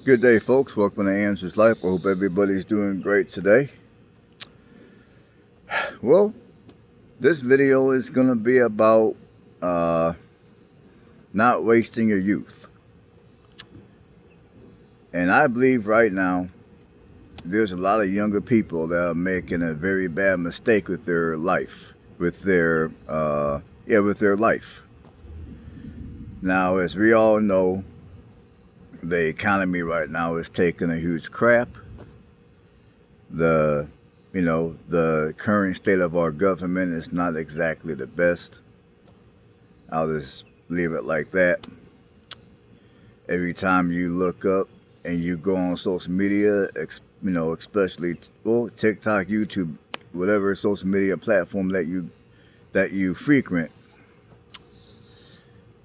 Good day, folks. Welcome to Answers Life. I hope everybody's doing great today. Well, this video is going to be about not wasting your youth. And I believe right now there's a lot of younger people that are making a very bad mistake with their life, with their life. Now, as we all know, the economy right now is taking a huge crap. The current state of our government is not exactly the best. I'll just leave it like that. Every time you look up and you go on social media, especially TikTok, YouTube, whatever social media platform that you frequent,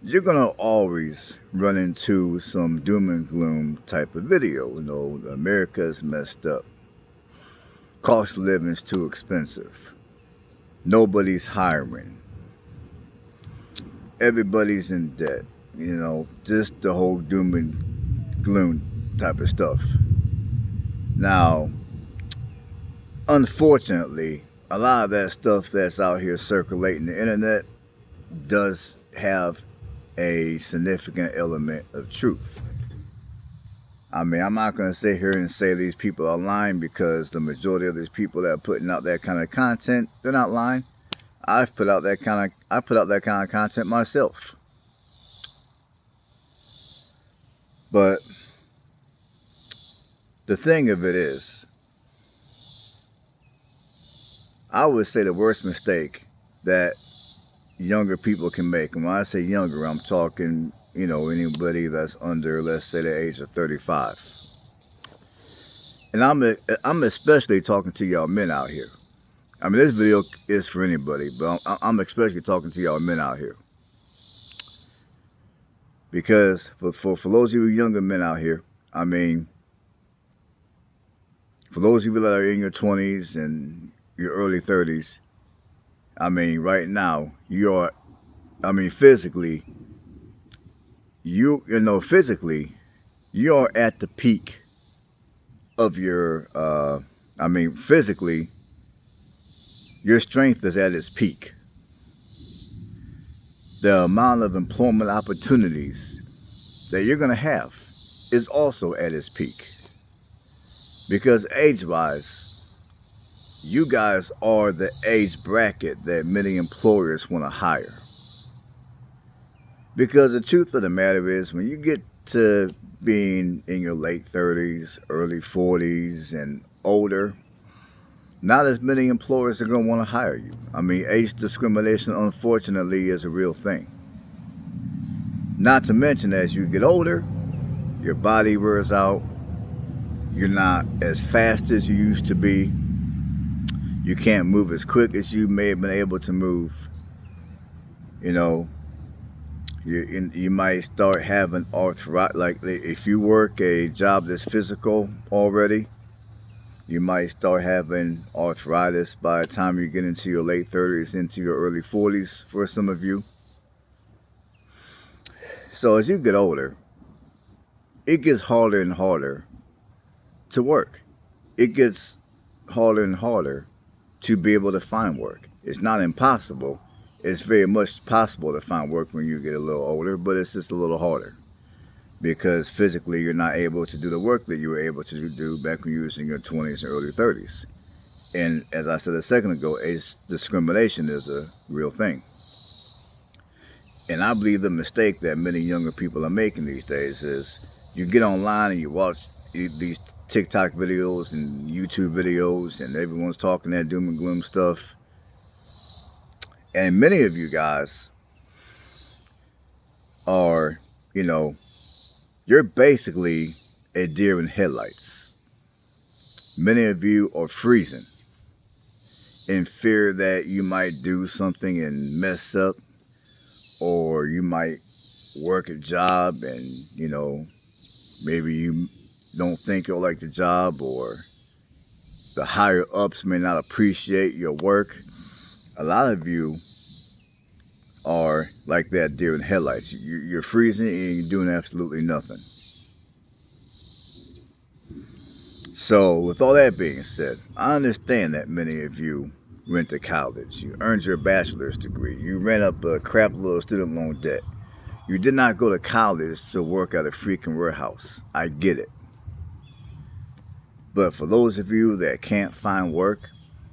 you're gonna always run into some doom and gloom type of video. America's messed up. Cost of living is too expensive. Nobody's hiring. Everybody's in debt. Just the whole doom and gloom type of stuff. Now, unfortunately, a lot of that stuff that's out here circulating the internet does have a significant element of truth. I mean, I'm not going to sit here and say these people are lying, because the majority of these people that are putting out that kind of content, they're not lying. I put out that kind of content myself. But the thing of it is, I would say the worst mistake that younger people can make, and when I say younger, I'm talking, anybody that's under, let's say, the age of 35. And I'm especially talking to y'all men out here. I mean, this video is for anybody, but I'm especially talking to y'all men out here. Because for those of you younger men out here, I mean, for those of you that are in your 20s and your early 30s, I mean, right now, physically, you are at the peak of your, physically, your strength is at its peak. The amount of employment opportunities that you're going to have is also at its peak. Because age-wise, you guys are the age bracket that many employers want to hire. Because the truth of the matter is, when you get to being in your late 30s, early 40s, and older, not as many employers are going to want to hire you. I mean, age discrimination, unfortunately, is a real thing. Not to mention, as you get older, your body wears out. You're not as fast as you used to be. You can't move as quick as you may have been able to move. You might start having arthritis. Like, if you work a job that's physical already, you might start having arthritis by the time you get into your late 30s, into your early 40s for some of you. So as you get older, it gets harder and harder to work. It gets harder and harder to be able to find work. It's not impossible. It's very much possible to find work when you get a little older, but it's just a little harder. Because physically you're not able to do the work that you were able to do back when you were in your 20s and early 30s. And as I said a second ago, age discrimination is a real thing. And I believe the mistake that many younger people are making these days is you get online and you watch these TikTok videos and YouTube videos, and everyone's talking that doom and gloom stuff. And many of you guys are, you're basically a deer in headlights. Many of you are freezing in fear that you might do something and mess up, or you might work a job and, maybe you don't think you'll like the job, or the higher ups may not appreciate your work. A lot of you are like that deer in headlights. You're freezing and you're doing absolutely nothing. So, with all that being said, I understand that many of you went to college. You earned your bachelor's degree. You ran up a crap load of student loan debt. You did not go to college to work at a freaking warehouse. I get it. But for those of you that can't find work,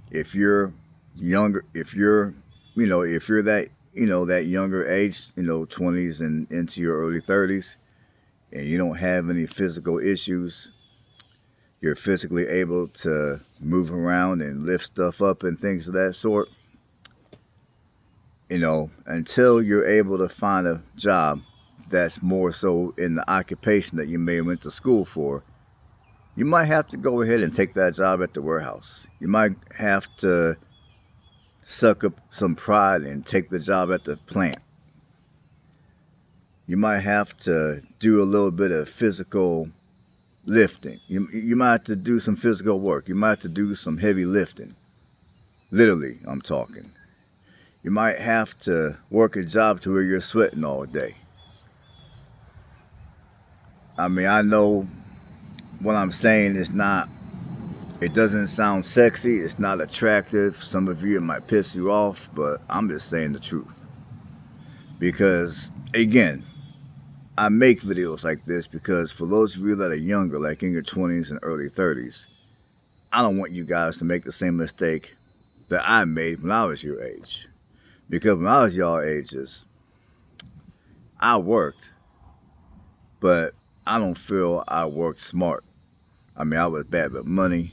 if you're younger, if you're that, that younger age, 20s and into your early 30s, and you don't have any physical issues, you're physically able to move around and lift stuff up and things of that sort, until you're able to find a job that's more so in the occupation that you may have went to school for, you might have to go ahead and take that job at the warehouse. You might have to suck up some pride and take the job at the plant. You might have to do a little bit of physical lifting. You might have to do some physical work. You might have to do some heavy lifting. Literally, I'm talking. You might have to work a job to where you're sweating all day. I mean, I know what I'm saying is it doesn't sound sexy, it's not attractive. Some of you, it might piss you off, but I'm just saying the truth. Because, again, I make videos like this because for those of you that are younger, like in your 20s and early 30s, I don't want you guys to make the same mistake that I made when I was your age. Because when I was y'all ages, I worked, but I don't feel I worked smart. I mean, I was bad with money.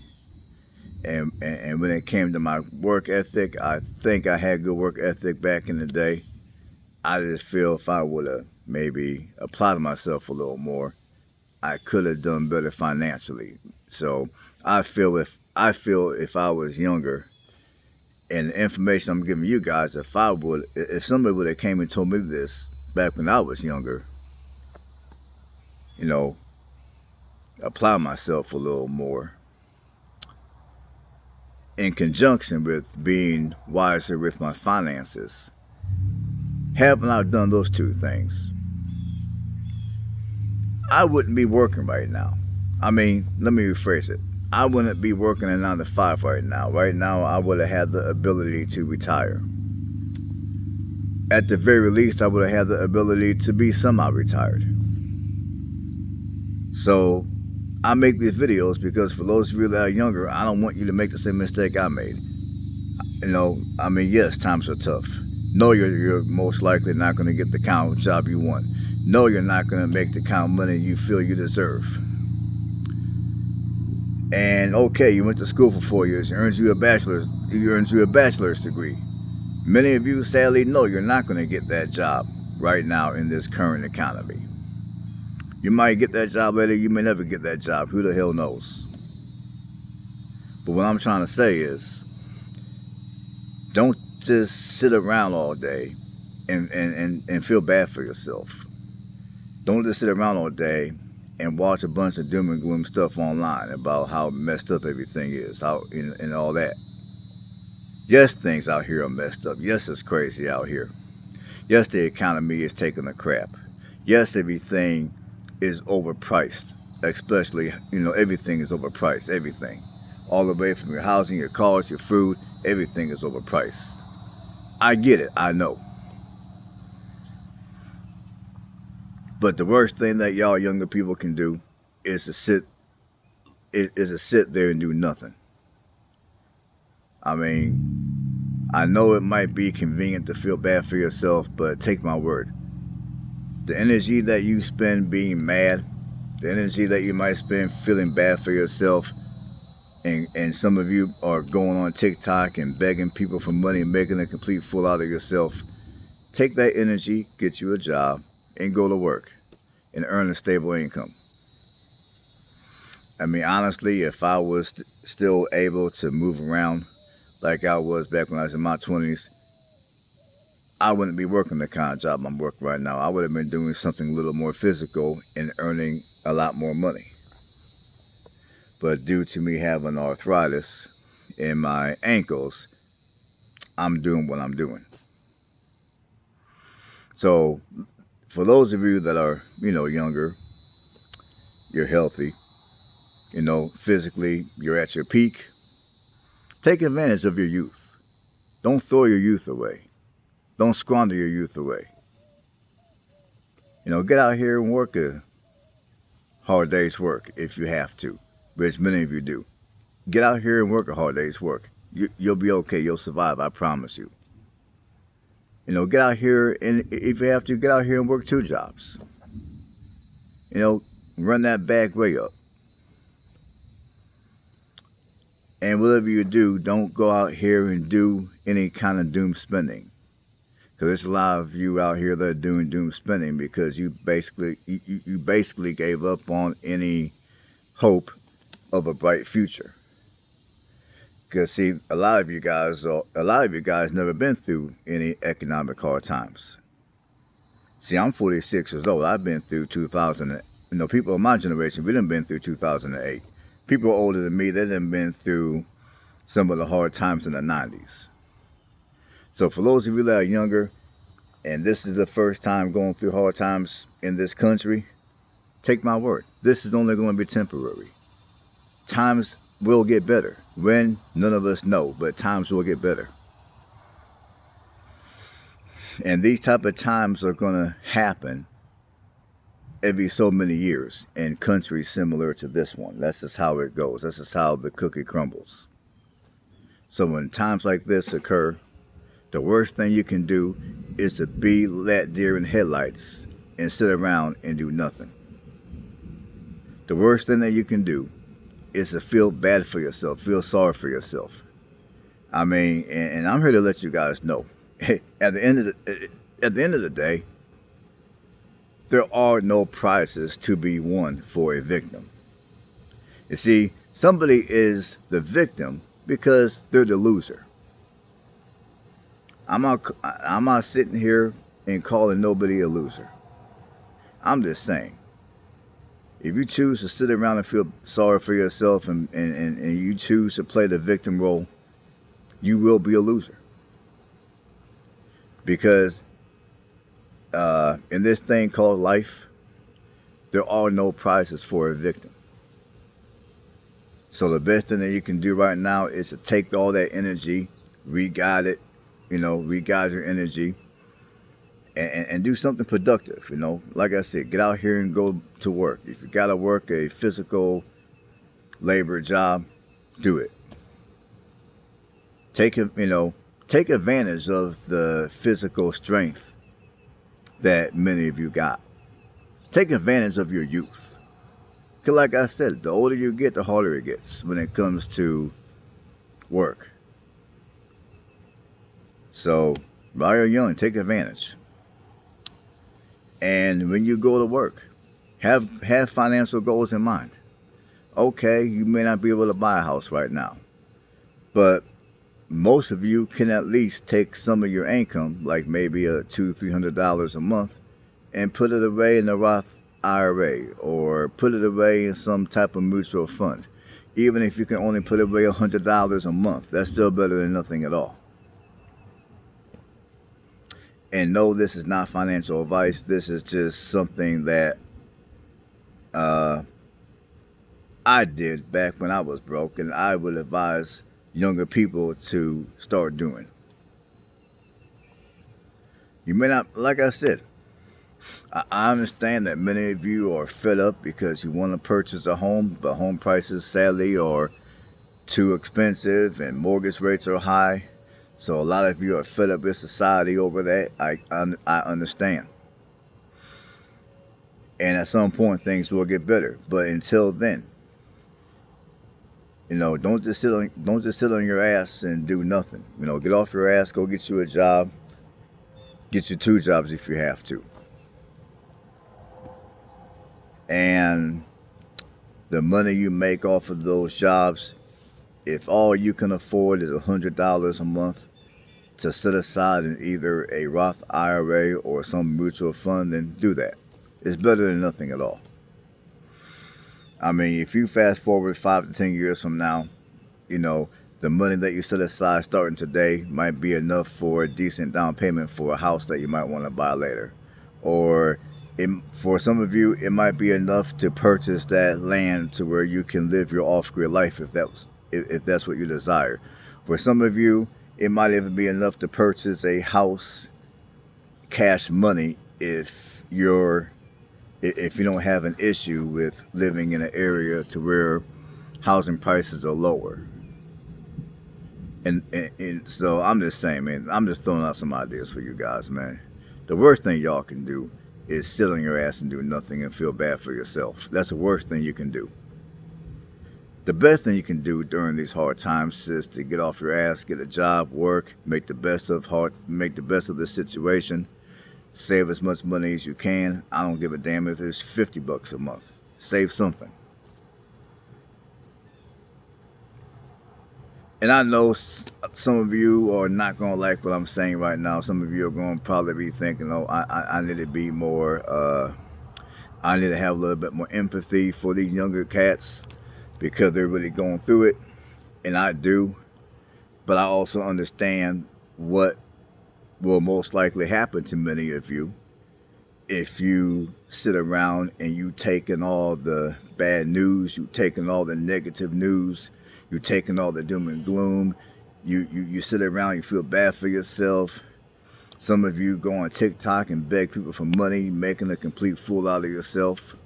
And when it came to my work ethic, I think I had good work ethic back in the day. I just feel if I would have maybe applied myself a little more, I could have done better financially. So I feel if I was younger, and the information I'm giving you guys, if somebody would have came and told me this back when I was younger, apply myself a little more in conjunction with being wiser with my finances. Haven't I done those two things, I wouldn't be working right now. I mean, let me rephrase it. I wouldn't be working a 9 to 5 right now. Right now, I would have had the ability to retire. At the very least, I would have had the ability to be semi-retired. So, I make these videos because for those of you that are younger, I don't want you to make the same mistake I made. I mean, yes, times are tough. No, you're most likely not going to get the kind of job you want. No, you're not going to make the kind of money you feel you deserve. And okay, you went to school for 4 years, you earned you a bachelor's degree. Many of you sadly know you're not going to get that job right now in this current economy. You might get that job later, you may never get that job. Who the hell knows? But what I'm trying to say is, don't just sit around all day and feel bad for yourself. Don't just sit around all day and watch a bunch of doom and gloom stuff online about how messed up everything is, and all that. Yes, things out here are messed up. Yes, it's crazy out here. Yes, the economy is taking a crap. Yes, everything is overpriced. Especially, everything is overpriced. Everything. All the way from your housing, your cars, your food, everything is overpriced. I get it. I know. But the worst thing that y'all younger people can do is to sit there and do nothing. I mean, I know it might be convenient to feel bad for yourself, but take my word. The energy that you spend being mad, the energy that you might spend feeling bad for yourself, and some of you are going on TikTok and begging people for money and making a complete fool out of yourself. Take that energy, get you a job, and go to work and earn a stable income. I mean, honestly, if I was still able to move around like I was back when I was in my 20s, I wouldn't be working the kind of job I'm working right now. I would have been doing something a little more physical and earning a lot more money. But due to me having arthritis in my ankles, I'm doing what I'm doing. So, for those of you that are, younger, you're healthy, Physically, you're at your peak. Take advantage of your youth. Don't throw your youth away. Don't squander your youth away. Get out here and work a hard day's work if you have to, which many of you do. Get out here and work a hard day's work. You'll be okay. You'll survive. I promise you. Get out here, and if you have to, get out here and work 2 jobs. Run that bag way up. And whatever you do, don't go out here and do any kind of doom spending. Because there's a lot of you out here that are doing doom spending because you basically gave up on any hope of a bright future. Because see, a lot of you guys never been through any economic hard times. See, I'm 46 years old. I've been through 2000. People of my generation, we done been through 2008. People older than me, they done been through some of the hard times in the 90s. So for those of you that are younger, and this is the first time going through hard times in this country, take my word, this is only going to be temporary. Times will get better. When? None of us know, but times will get better. And these type of times are going to happen every so many years in countries similar to this one. That's just how it goes. That's just how the cookie crumbles. So when times like this occur, the worst thing you can do is to be that deer in headlights and sit around and do nothing. The worst thing that you can do is to feel bad for yourself, feel sorry for yourself. I mean, and I'm here to let you guys know, at the end of the day, there are no prizes to be won for a victim. You see, somebody is the victim because they're the loser. I'm not sitting here and calling nobody a loser. I'm just saying, if you choose to sit around and feel sorry for yourself and you choose to play the victim role, you will be a loser. Because in this thing called life, there are no prizes for a victim. So the best thing that you can do right now is to take all that energy, re-guide it, re-guide your energy, and do something productive. Like I said, get out here and go to work. If you gotta work a physical labor job, do it. Take advantage of the physical strength that many of you got. Take advantage of your youth. Because like I said, the older you get, the harder it gets when it comes to work. So while you're young, take advantage. And when you go to work, have financial goals in mind. Okay, you may not be able to buy a house right now, but most of you can at least take some of your income, like maybe $200-300 a month, and put it away in a Roth IRA or put it away in some type of mutual fund. Even if you can only put away $100 a month, that's still better than nothing at all. And no, this is not financial advice. This is just something that I did back when I was broke, and I would advise younger people to start doing. You may not, like I said, I understand that many of you are fed up because you want to purchase a home, but home prices sadly are too expensive and mortgage rates are high. So a lot of you are fed up with society over that. I understand. And at some point things will get better. But until then, don't just sit on your ass and do nothing. Get off your ass, go get you a job. Get you 2 jobs if you have to. And the money you make off of those jobs, if all you can afford is $100 a month to set aside in either a Roth IRA or some mutual fund, then do that. It's better than nothing at all. I mean, if you fast forward 5 to 10 years from now, the money that you set aside starting today might be enough for a decent down payment for a house that you might want to buy later. Or For some of you, it might be enough to purchase that land to where you can live your off-grid life if that's what you desire. For some of you, it might even be enough to purchase a house, cash money, if you don't have an issue with living in an area to where housing prices are lower. And so I'm just saying, man, I'm just throwing out some ideas for you guys, man. The worst thing y'all can do is sit on your ass and do nothing and feel bad for yourself. That's the worst thing you can do. The best thing you can do during these hard times is to get off your ass, get a job, work, make the best of the situation, save as much money as you can. I don't give a damn if it's $50 a month. Save something. And I know some of you are not going to like what I'm saying right now. Some of you are going to probably be thinking, oh, I need to be more, I need to have a little bit more empathy for these younger cats because they're really going through it. And I do. But I also understand what will most likely happen to many of you if you sit around and you take in all the bad news, you take in all the negative news, you're taking all the doom and gloom. You sit around, you feel bad for yourself. Some of you go on TikTok and beg people for money, making a complete fool out of yourself.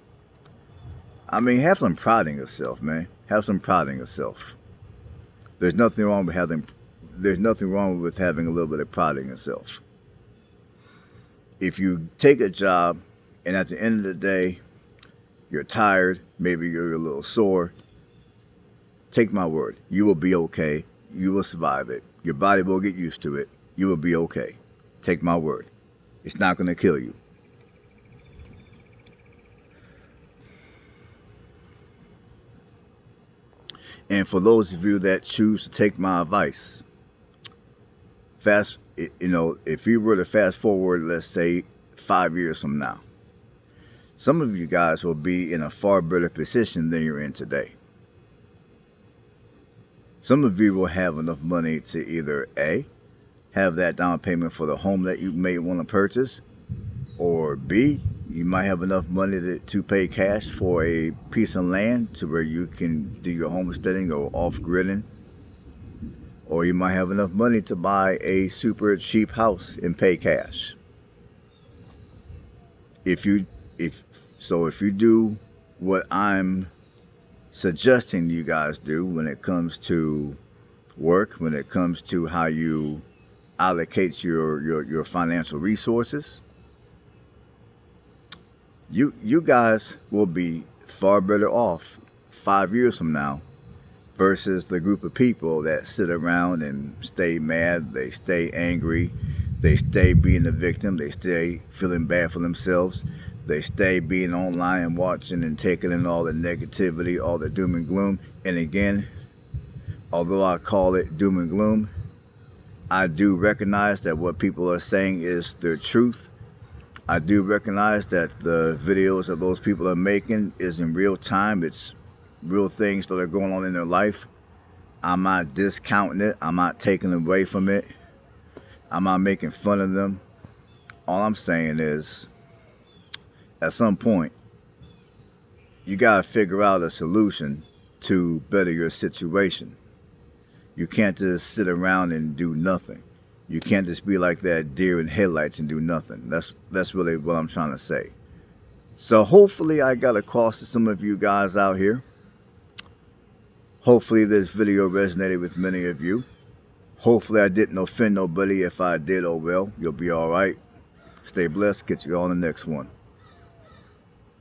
I mean, have some pride in yourself, man. Have some pride in yourself. There's nothing wrong with having a little bit of pride in yourself. If you take a job and at the end of the day, you're tired, maybe you're a little sore, take my word, you will be okay. You will survive it. Your body will get used to it. You will be okay. Take my word. It's not going to kill you. And for those of you that choose to take my advice, if you were to fast forward, let's say 5 years from now, some of you guys will be in a far better position than you're in today. Some of you will have enough money to either A, have that down payment for the home that you may want to purchase, or B, you might have enough money to pay cash for a piece of land to where you can do your homesteading or off-gridding. Or you might have enough money to buy a super cheap house and pay cash. If you do what I'm suggesting you guys do when it comes to work, when it comes to how you allocate your financial resources, you guys will be far better off 5 years from now versus the group of people that sit around and stay mad, they stay angry, they stay being the victim, they stay feeling bad for themselves. They stay being online and watching and taking in all the negativity, all the doom and gloom. And again, although I call it doom and gloom, I do recognize that what people are saying is their truth. I do recognize that the videos that those people are making is in real time. It's real things that are going on in their life. I'm not discounting it. I'm not taking away from it. I'm not making fun of them. All I'm saying is, at some point, you got to figure out a solution to better your situation. You can't just sit around and do nothing. You can't just be like that deer in headlights and do nothing. That's really what I'm trying to say. So hopefully I got across to some of you guys out here. Hopefully this video resonated with many of you. Hopefully I didn't offend nobody. If I did, oh well, you'll be all right. Stay blessed. Get you on the next one.